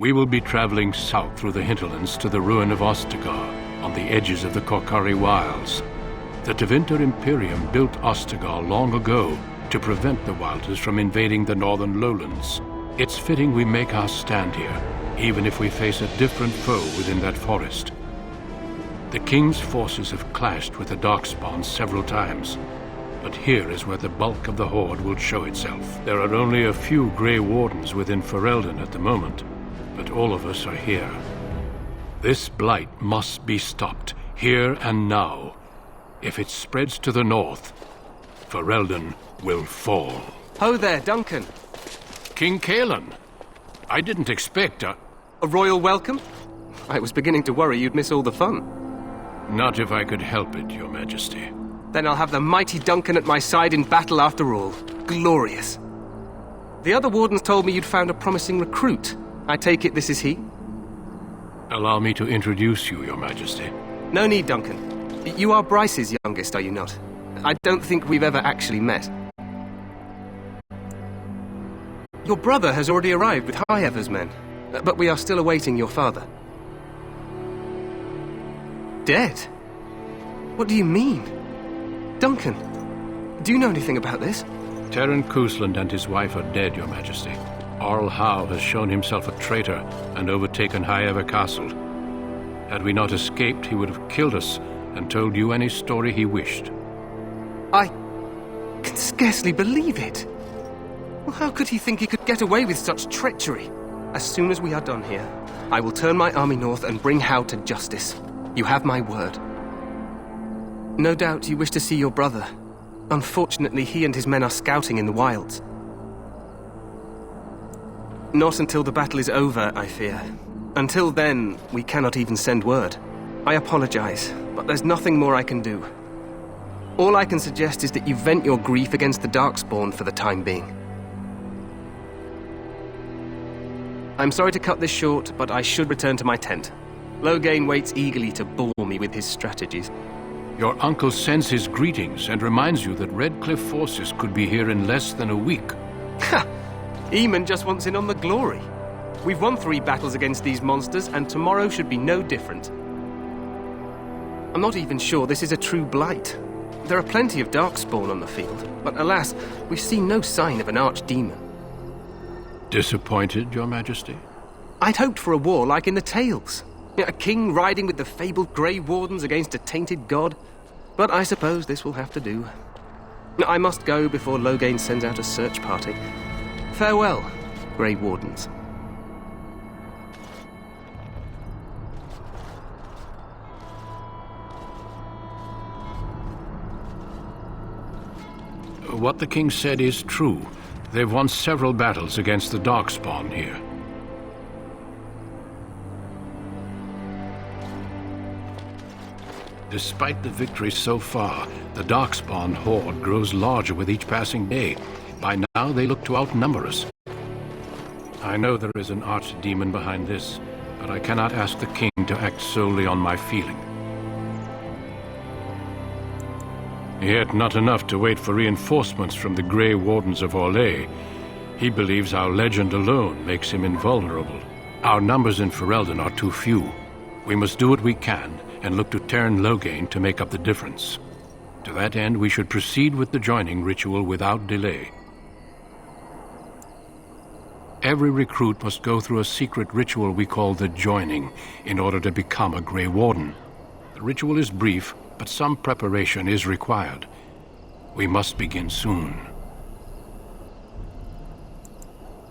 We will be traveling south through the hinterlands to the ruin of Ostagar, on the edges of the Korcari Wilds. The Tevinter Imperium built Ostagar long ago to prevent the Wilders from invading the northern lowlands. It's fitting we make our stand here, even if we face a different foe within that forest. The King's forces have clashed with the Darkspawn several times, but here is where the bulk of the Horde will show itself. There are only a few Grey Wardens within Ferelden at the moment, but all of us are here. This blight must be stopped, here and now. If it spreads to the north, Ferelden will fall. Ho there, Duncan. King Cailan. I didn't expect a royal welcome? I was beginning to worry you'd miss all the fun. Not if I could help it, Your Majesty. Then I'll have the mighty Duncan at my side in battle after all. Glorious. The other wardens told me you'd found a promising recruit. I take it this is he? Allow me to introduce you, Your Majesty. No need, Duncan. You are Bryce's youngest, are you not? I don't think we've ever actually met. Your brother has already arrived with High Ever's men, but we are still awaiting your father. Dead? What do you mean? Duncan, do you know anything about this? Terran Cousland and his wife are dead, Your Majesty. Arl Howe has shown himself a traitor and overtaken High Ever Castle. Had we not escaped, he would have killed us and told you any story he wished. I can scarcely believe it. Well, how could he think he could get away with such treachery? As soon as we are done here, I will turn my army north and bring Howe to justice. You have my word. No doubt you wish to see your brother. Unfortunately, he and his men are scouting in the wilds. Not until the battle is over, I fear. Until then, we cannot even send word. I apologize, but there's nothing more I can do. All I can suggest is that you vent your grief against the Darkspawn for the time being. I'm sorry to cut this short, but I should return to my tent. Loghain waits eagerly to bore me with his strategies. Your uncle sends his greetings and reminds you that Redcliffe forces could be here in less than a week. Ha! Eamon just wants in on the glory. We've won 3 battles against these monsters, and tomorrow should be no different. I'm not even sure this is a true blight. There are plenty of Darkspawn on the field, but alas, we've seen no sign of an archdemon. Disappointed, Your Majesty? I'd hoped for a war like in the tales. A king riding with the fabled Grey Wardens against a tainted god. But I suppose this will have to do. I must go before Loghain sends out a search party. Farewell, Grey Wardens. What the king said is true. They've won several battles against the Darkspawn here. Despite the victory so far, the Darkspawn horde grows larger with each passing day. By now, they look to outnumber us. I know there is an archdemon behind this, but I cannot ask the king to act solely on my feeling. Yet not enough to wait for reinforcements from the Grey Wardens of Orlais. He believes our legend alone makes him invulnerable. Our numbers in Ferelden are too few. We must do what we can and look to Teyrn Loghain to make up the difference. To that end, we should proceed with the joining ritual without delay. Every recruit must go through a secret ritual we call the Joining in order to become a Grey Warden. The ritual is brief, but some preparation is required. We must begin soon.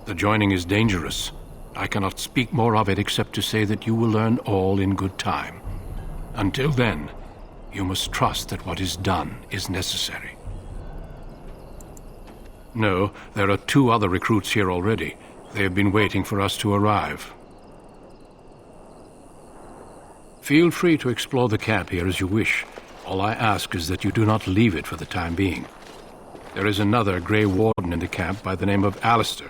The Joining is dangerous. I cannot speak more of it except to say that you will learn all in good time. Until then, you must trust that what is done is necessary. No, there are 2 other recruits here already. They have been waiting for us to arrive. Feel free to explore the camp here as you wish. All I ask is that you do not leave it for the time being. There is another Grey Warden in the camp by the name of Alistair.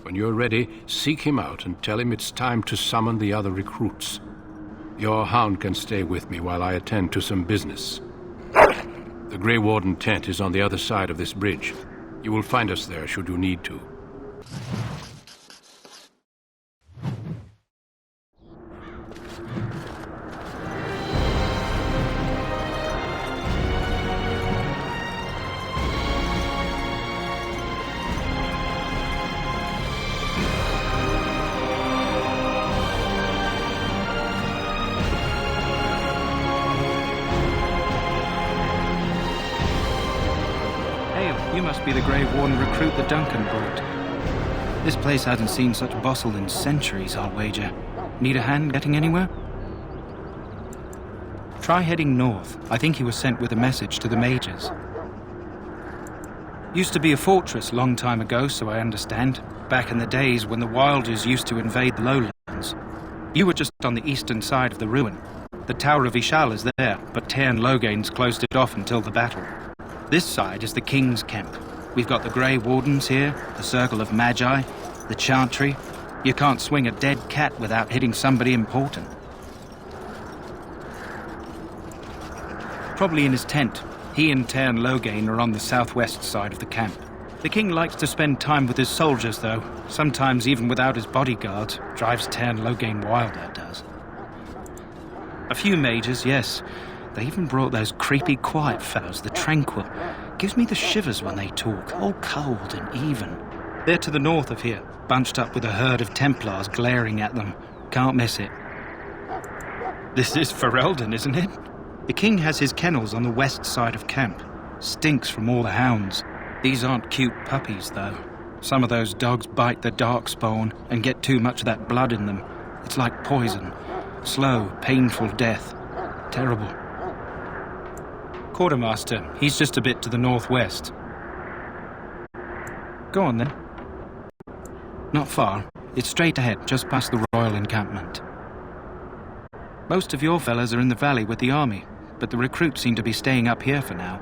When you're ready, seek him out and tell him it's time to summon the other recruits. Your hound can stay with me while I attend to some business. The Grey Warden tent is on the other side of this bridge. You will find us there should you need to. must be the Grey Warden recruit that Duncan brought. This place hasn't seen such bustle in centuries, I'll wager. Need a hand getting anywhere? Try heading north. I think he was sent with a message to the mages. Used to be a fortress long time ago, so I understand. Back in the days when the Wilders used to invade the lowlands. You were just on the eastern side of the ruin. The Tower of Ishal is there, but Tairn Logain's closed it off until the battle. This side is the King's camp. We've got the Grey Wardens here, the Circle of Magi, the Chantry. You can't swing a dead cat without hitting somebody important. Probably in his tent. He and Tairn Logain are on the southwest side of the camp. The king likes to spend time with his soldiers, though. Sometimes even without his bodyguards. Drives Tairn Logain wild, that does. A few mages, yes. They even brought those creepy quiet fellows, the Tranquil. Gives me the shivers when they talk, all cold and even. They're to the north of here, bunched up with a herd of Templars glaring at them. Can't miss it. This is Ferelden, isn't it? The king has his kennels on the west side of camp. Stinks from all the hounds. These aren't cute puppies, though. Some of those dogs bite the darkspawn and get too much of that blood in them. It's like poison. Slow, painful death. Terrible. Quartermaster, he's just a bit to the northwest. Go on, then. Not far. It's straight ahead, just past the royal encampment. Most of your fellas are in the valley with the army, but the recruits seem to be staying up here for now.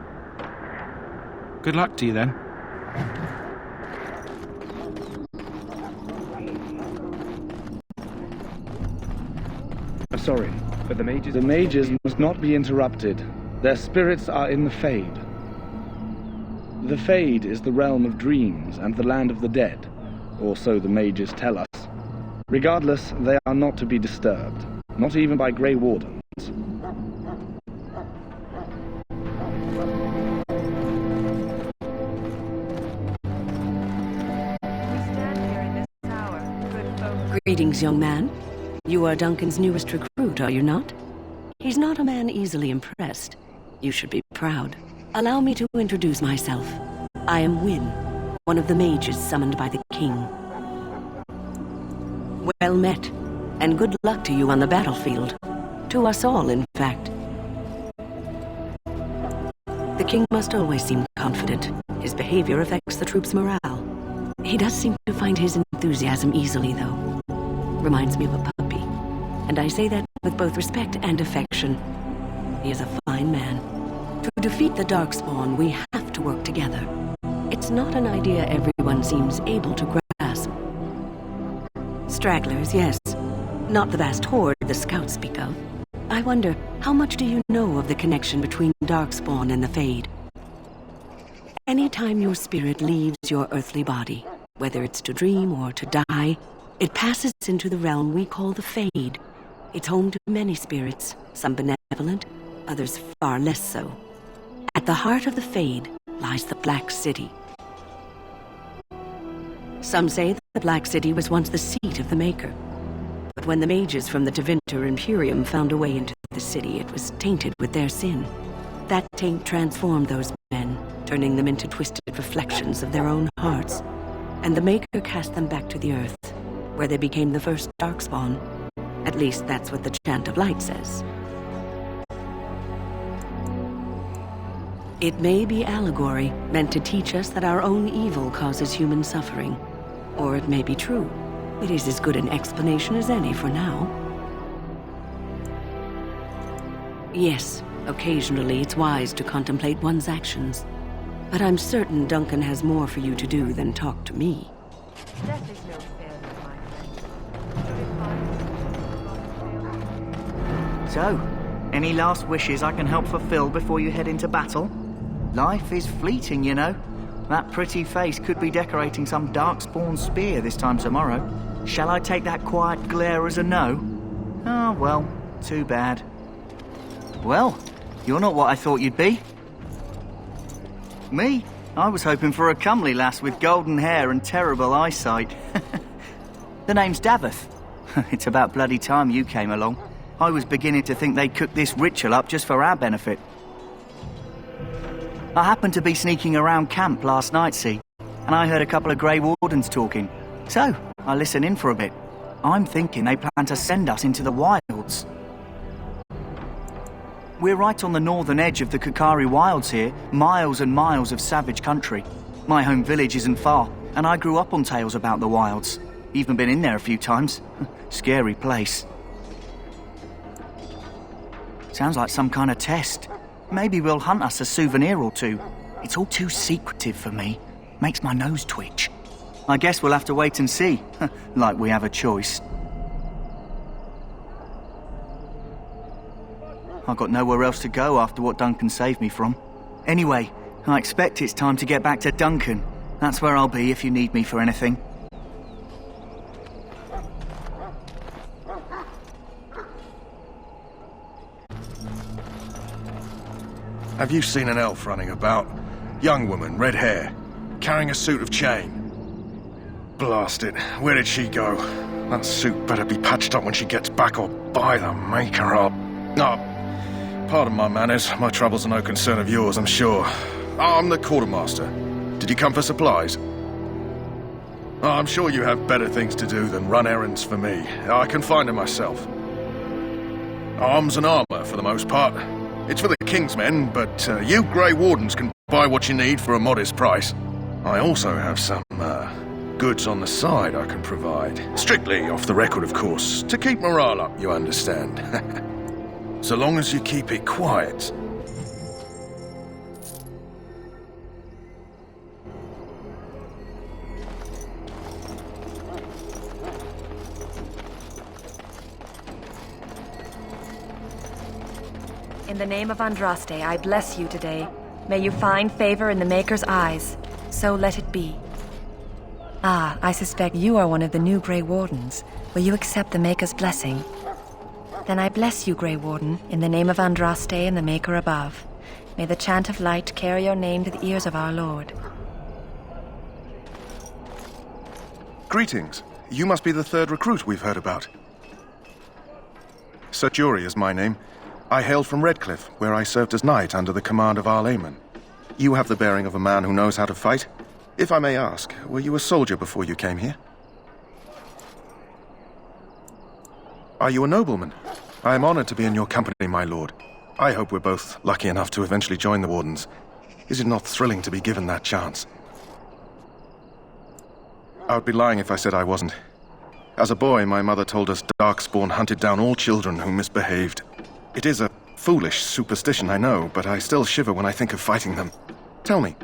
Good luck to you, then. Sorry, but the mages must not be interrupted. Their spirits are in the Fade. The Fade is the realm of dreams and the land of the dead, or so the mages tell us. Regardless, they are not to be disturbed, not even by Grey Wardens. Greetings, young man. You are Duncan's newest recruit, are you not? He's not a man easily impressed. You should be proud. Allow me to introduce myself. I am Wynne, one of the mages summoned by the king. Well met, and good luck to you on the battlefield. To us all, in fact. The king must always seem confident. His behavior affects the troops' morale. He does seem to find his enthusiasm easily, though. Reminds me of a puppy. And I say that with both respect and affection. He is a fine man. To defeat the Darkspawn, we have to work together. It's not an idea everyone seems able to grasp. Stragglers, yes. Not the vast horde the scouts speak of. I wonder, how much do you know of the connection between Darkspawn and the Fade? Anytime your spirit leaves your earthly body, whether it's to dream or to die, it passes into the realm we call the Fade. It's home to many spirits, some benevolent, others far less so. At the heart of the Fade lies the Black City. Some say that the Black City was once the seat of the Maker. But when the mages from the Tevinter Imperium found a way into the city, it was tainted with their sin. That taint transformed those men, turning them into twisted reflections of their own hearts. And the Maker cast them back to the earth, where they became the first Darkspawn. At least that's what the Chant of Light says. It may be allegory, meant to teach us that our own evil causes human suffering. Or it may be true. It is as good an explanation as any for now. Yes, occasionally it's wise to contemplate one's actions. But I'm certain Duncan has more for you to do than talk to me. Death is no fairness, my friend. So, any last wishes I can help fulfill before you head into battle? Life is fleeting, you know. That pretty face could be decorating some Darkspawn spear this time tomorrow. Shall I take that quiet glare as a no? Oh, well, too bad. Well, you're not what I thought you'd be. Me? I was hoping for a comely lass with golden hair and terrible eyesight. The name's Daveth. It's about bloody time you came along. I was beginning to think they'd cook this ritual up just for our benefit. I happened to be sneaking around camp last night, see, and I heard a couple of Grey Wardens talking. So, I listened in for a bit. I'm thinking they plan to send us into the wilds. We're right on the northern edge of the Kokari Wilds here, miles and miles of savage country. My home village isn't far, and I grew up on tales about the wilds. Even been in there a few times. Scary place. Sounds like some kind of test. Maybe we'll hunt us a souvenir or two. It's all too secretive for me. Makes my nose twitch. I guess we'll have to wait and see. Like we have a choice. I've got nowhere else to go after what Duncan saved me from. Anyway, I expect it's time to get back to Duncan. That's where I'll be if you need me for anything. Have you seen an elf running about? Young woman, red hair, carrying a suit of chain. Blast it, where did she go? That suit better be patched up when she gets back, or by the maker I'll... No, pardon my manners, my troubles are no concern of yours, I'm sure. I'm the quartermaster. Did you come for supplies? I'm sure you have better things to do than run errands for me. I can find them myself. Arms and armor, for the most part. It's for the King's men, but you Grey Wardens can buy what you need for a modest price. I also have some, goods on the side I can provide. Strictly off the record, of course, to keep morale up, you understand. So long as you keep it quiet. In the name of Andraste, I bless you today. May you find favor in the Maker's eyes. So let it be. Ah, I suspect you are one of the new Grey Wardens. Will you accept the Maker's blessing? Then I bless you, Grey Warden, in the name of Andraste and the Maker above. May the chant of light carry your name to the ears of our Lord. Greetings. You must be the third recruit we've heard about. Sir Jury is my name. I hail from Redcliffe, where I served as knight under the command of Arl Eamon. You have the bearing of a man who knows how to fight. If I may ask, were you a soldier before you came here? Are you a nobleman? I am honored to be in your company, my lord. I hope we're both lucky enough to eventually join the Wardens. Is it not thrilling to be given that chance? I would be lying if I said I wasn't. As a boy, my mother told us Darkspawn hunted down all children who misbehaved. It is a foolish superstition, I know, but I still shiver when I think of fighting them. Tell me,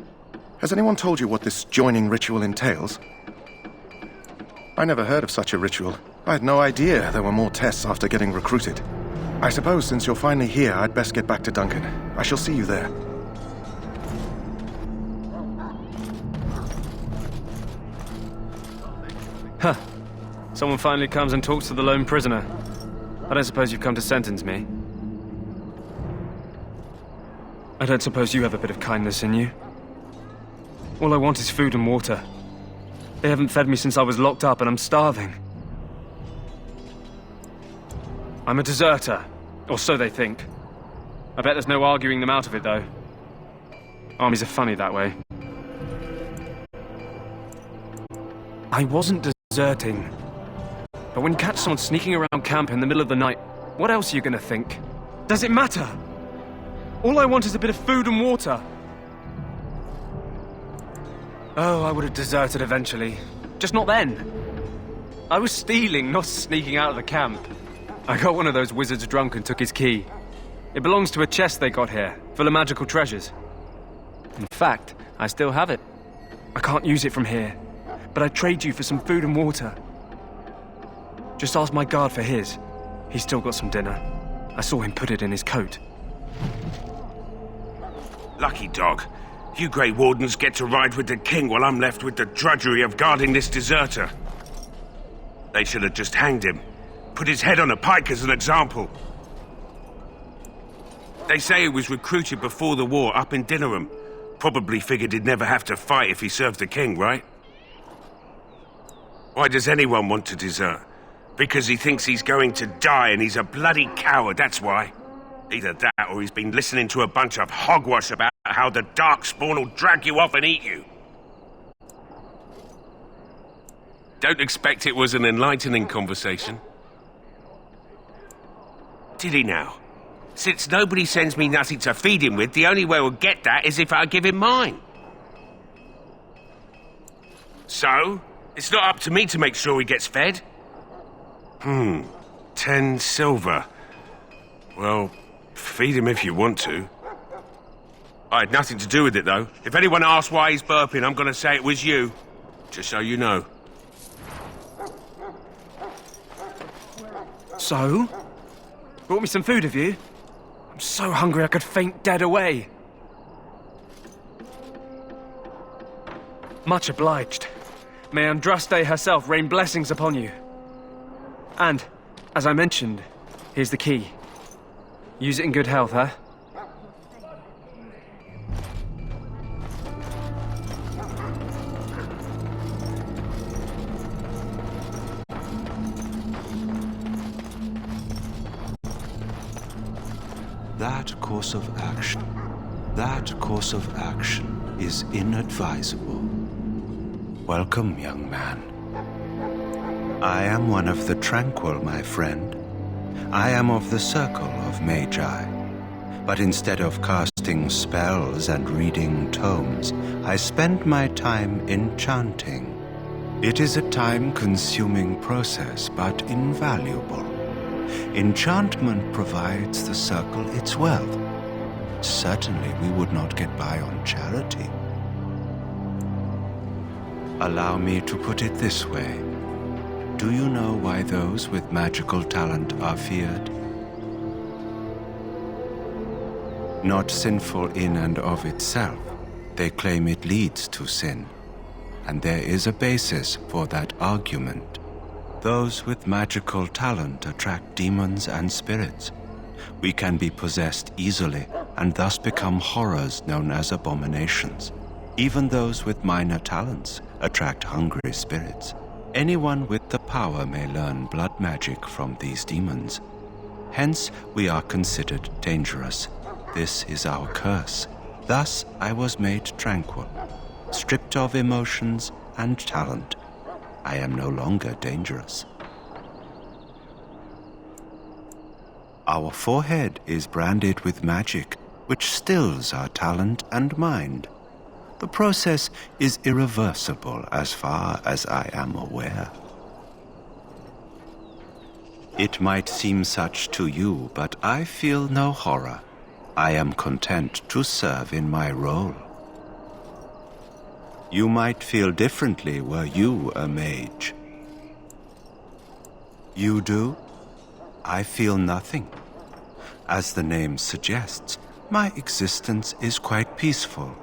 has anyone told you what this joining ritual entails? I never heard of such a ritual. I had no idea there were more tests after getting recruited. I suppose since you're finally here, I'd best get back to Duncan. I shall see you there. Huh. Someone finally comes and talks to the lone prisoner. I don't suppose you've come to sentence me. I don't suppose you have a bit of kindness in you. All I want is food and water. They haven't fed me since I was locked up and I'm starving. I'm a deserter, or so they think. I bet there's no arguing them out of it, though. Armies are funny that way. I wasn't deserting. But when you catch someone sneaking around camp in the middle of the night, what else are you gonna think? Does it matter? All I want is a bit of food and water. Oh, I would have deserted eventually. Just not then. I was stealing, not sneaking out of the camp. I got one of those wizards drunk and took his key. It belongs to a chest they got here, full of magical treasures. In fact, I still have it. I can't use it from here, but I'd trade you for some food and water. Just ask my guard for his. He's still got some dinner. I saw him put it in his coat. Lucky dog. You Grey Wardens get to ride with the king while I'm left with the drudgery of guarding this deserter. They should have just hanged him. Put his head on a pike as an example. They say he was recruited before the war up in Dinnerham. Probably figured he'd never have to fight if he served the king, right? Why does anyone want to desert? Because he thinks he's going to die and he's a bloody coward, that's why. Either that, or he's been listening to a bunch of hogwash about how the Darkspawn will drag you off and eat you. Don't expect it was an enlightening conversation. Did he now? Since nobody sends me nothing to feed him with, the only way we'll get that is if I give him mine. So, it's not up to me to make sure he gets fed? 10 silver. Well, feed him if you want to. I had nothing to do with it, though. If anyone asks why he's burping, I'm gonna say it was you. Just so you know. So? Brought me some food, have you? I'm so hungry I could faint dead away. Much obliged. May Andraste herself rain blessings upon you. And, as I mentioned, here's the key. Use it in good health, huh? That course of action is inadvisable. Welcome, young man. I am one of the Tranquil, my friend. I am of the Circle of Magi. But instead of casting spells and reading tomes, I spend my time enchanting. It is a time-consuming process, but invaluable. Enchantment provides the Circle its wealth. Certainly we would not get by on charity. Allow me to put it this way. Do you know why those with magical talent are feared? Not sinful in and of itself. They claim it leads to sin. And there is a basis for that argument. Those with magical talent attract demons and spirits. We can be possessed easily and thus become horrors known as abominations. Even those with minor talents attract hungry spirits. Anyone with the power may learn blood magic from these demons. Hence, we are considered dangerous. This is our curse. Thus, I was made tranquil, stripped of emotions and talent. I am no longer dangerous. Our forehead is branded with magic, which stills our talent and mind. The process is irreversible as far as I am aware. It might seem such to you, but I feel no horror. I am content to serve in my role. You might feel differently were you a mage. You do? I feel nothing. As the name suggests, my existence is quite peaceful.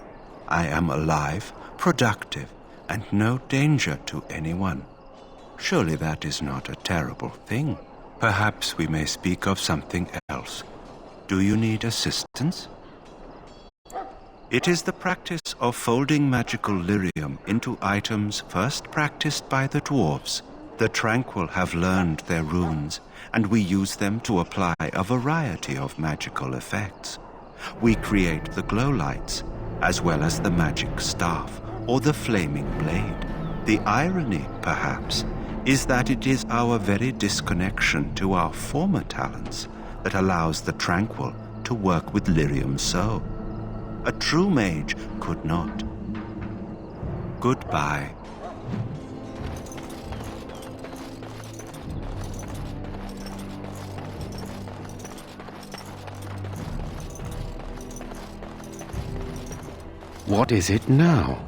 I am alive, productive, and no danger to anyone. Surely that is not a terrible thing. Perhaps we may speak of something else. Do you need assistance? It is the practice of folding magical lyrium into items first practiced by the dwarves. The Tranquil have learned their runes, and we use them to apply a variety of magical effects. We create the glow lights, as well as the magic staff or the flaming blade. The irony, perhaps, is that it is our very disconnection to our former talents that allows the Tranquil to work with lyrium so. A true mage could not. Goodbye. What is it now?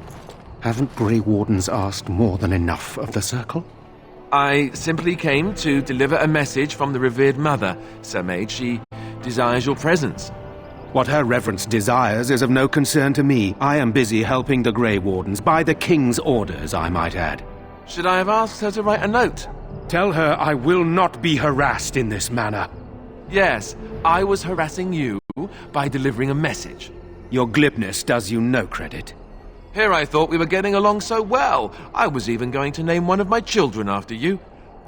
Haven't Grey Wardens asked more than enough of the Circle? I simply came to deliver a message from the revered mother, Sir Mage. She desires your presence. What her reverence desires is of no concern to me. I am busy helping the Grey Wardens, by the King's orders, I might add. Should I have asked her to write a note? Tell her I will not be harassed in this manner. Yes, I was harassing you by delivering a message. Your glibness does you no credit. Here I thought we were getting along so well. I was even going to name one of my children after you.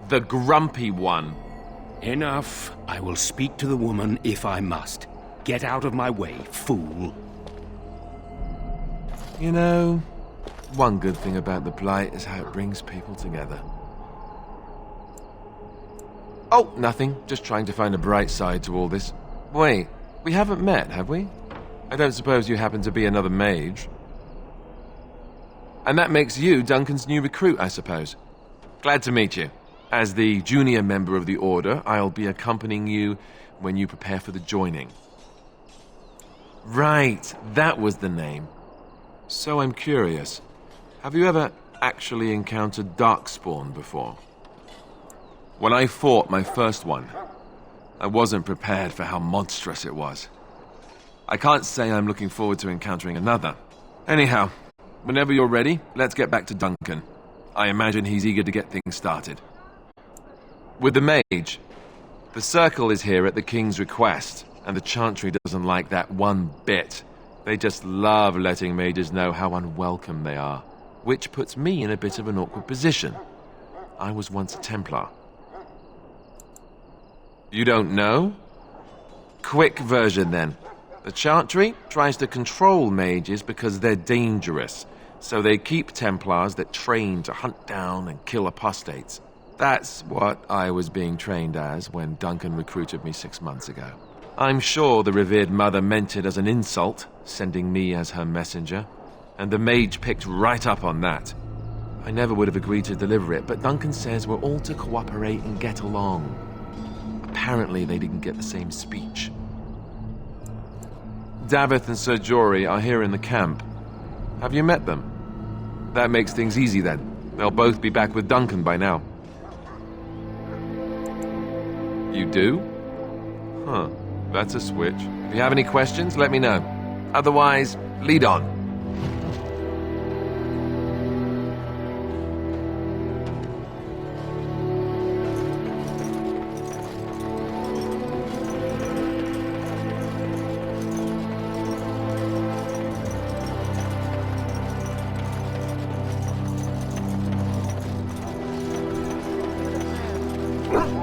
The Grumpy One. Enough. I will speak to the woman if I must. Get out of my way, fool. You know, one good thing about the Blight is how it brings people together. Oh, nothing. Just trying to find a bright side to all this. Wait, we haven't met, have we? I don't suppose you happen to be another mage. And that makes you Duncan's new recruit, I suppose. Glad to meet you. As the junior member of the Order, I'll be accompanying you when you prepare for the joining. Right, that was the name. So I'm curious. Have you ever actually encountered Darkspawn before? When I fought my first one, I wasn't prepared for how monstrous it was. I can't say I'm looking forward to encountering another. Anyhow, whenever you're ready, let's get back to Duncan. I imagine he's eager to get things started. With the mage, the Circle is here at the King's request, and the Chantry doesn't like that one bit. They just love letting mages know how unwelcome they are, which puts me in a bit of an awkward position. I was once a Templar. You don't know? Quick version then. The Chantry tries to control mages because they're dangerous, so they keep Templars that train to hunt down and kill apostates. That's what I was being trained as when Duncan recruited me 6 months ago. I'm sure the revered mother meant it as an insult, sending me as her messenger, and the mage picked right up on that. I never would have agreed to deliver it, but Duncan says we're all to cooperate and get along. Apparently they didn't get the same speech. Davith and Sir Jory are here in the camp. Have you met them? That makes things easy then. They'll both be back with Duncan by now. You do? Huh. That's a switch. If you have any questions, let me know. Otherwise, lead on.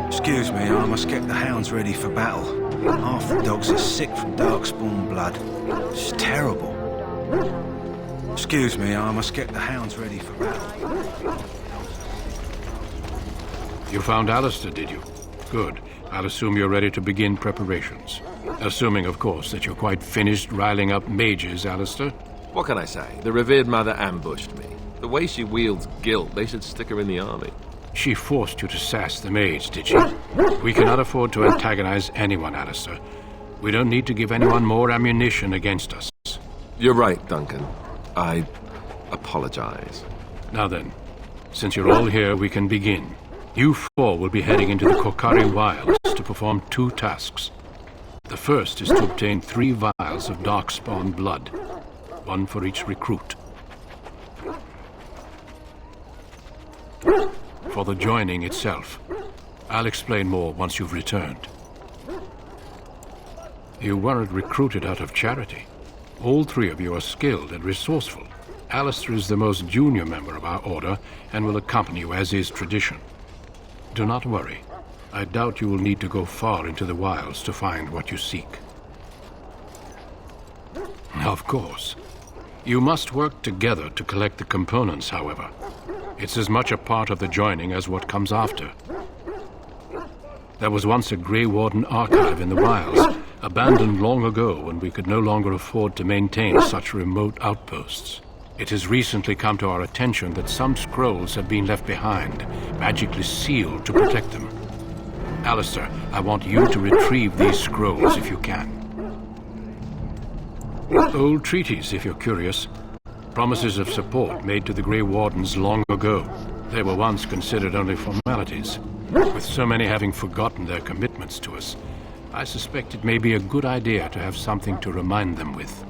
Excuse me, I must get the hounds ready for battle. Half the dogs are sick from Darkspawn blood. It's terrible. Excuse me, I must get the hounds ready for battle. You found Alistair, did you? Good. I'll assume you're ready to begin preparations. Assuming, of course, that you're quite finished riling up mages, Alistair. What can I say? The revered mother ambushed me. The way she wields guilt, they should stick her in the army. She forced you to sass the mage, did she? We cannot afford to antagonize anyone, Alistair. We don't need to give anyone more ammunition against us. You're right, Duncan. I apologize. Now then, since you're all here, we can begin. You four will be heading into the Kokari Wilds to perform 2 tasks. The first is to obtain 3 vials of Darkspawn blood, 1 for each recruit. For the joining itself, I'll explain more once you've returned. You weren't recruited out of charity. All 3 of you are skilled and resourceful. Alistair is the most junior member of our order and will accompany you as is tradition. Do not worry. I doubt you will need to go far into the wilds to find what you seek. Of course. You must work together to collect the components, however. It's as much a part of the joining as what comes after. There was once a Grey Warden archive in the wilds, abandoned long ago when we could no longer afford to maintain such remote outposts. It has recently come to our attention that some scrolls have been left behind, magically sealed to protect them. Alistair, I want you to retrieve these scrolls if you can. Old treaties, if you're curious. Promises of support made to the Grey Wardens long ago. They were once considered only formalities. With so many having forgotten their commitments to us, I suspect it may be a good idea to have something to remind them with.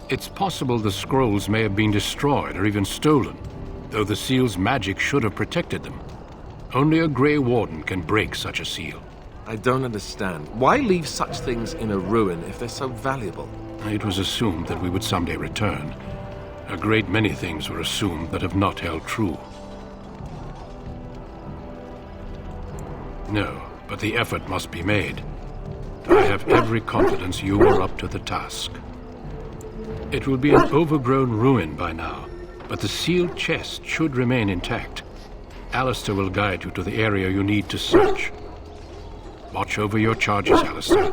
It's possible the scrolls may have been destroyed or even stolen, though the seal's magic should have protected them. Only a Grey Warden can break such a seal. I don't understand. Why leave such things in a ruin if they're so valuable? It was assumed that we would someday return. A great many things were assumed that have not held true. No, but the effort must be made. I have every confidence you are up to the task. It will be an overgrown ruin by now, but the sealed chest should remain intact. Alistair will guide you to the area you need to search. Watch over your charges, Alistair.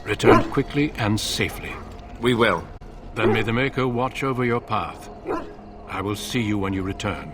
Return quickly and safely. We will. Then may the Maker watch over your path. I will see you when you return.